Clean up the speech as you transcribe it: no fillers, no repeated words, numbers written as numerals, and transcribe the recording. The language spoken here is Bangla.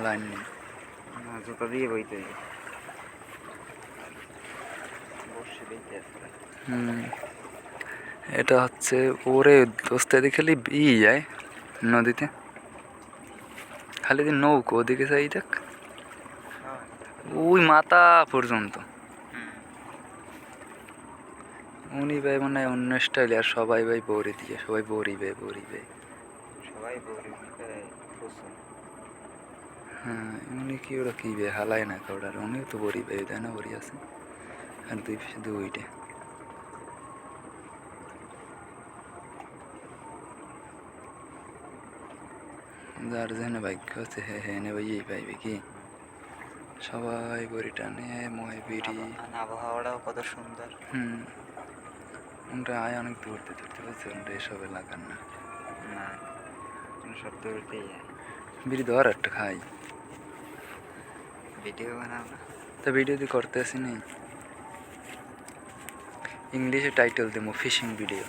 লাইন নেই। জুতা দিয়ে বইতে বসে বইতে আছে। এটা হচ্ছে ওরে দোস্ত এদিকে খালি যায় নদীতে, খালি নৌকো ওদিকে যাই দেখ, ওই মাথা পর্যন্ত। উনি ভাই মানে অন্য স্টাইলে, আর সবাই ভাই বড়ি দিয়ে, সবাই বড়ি বে বড়ি বে, সবাই বড়ি পছন্দ। হ্যাঁ উনি কি ওরা কি বে হালায় না কাউডার, উনিও তো বড়ি বে দেয় না, বড়ি আছে আর দুইটা যার যেখানে ভাগ্য আছে হে হে নে ভাই এই পাইবে কি, সবাই বড়ি টানে ময় বিড়ি। আবহাওয়াটাও কত সুন্দর। ওটা আয় অনেক দূরতে ধরতে পারছে, ওটা এসব এলাকার না, না সব দূরতেই বিড়ি ধর একটা খাই। ভিডিও বানাও না, তা ভিডিও দিয়ে করতে আসি নি, ইংলিশে টাইটেল দেবো ফিশিং ভিডিও।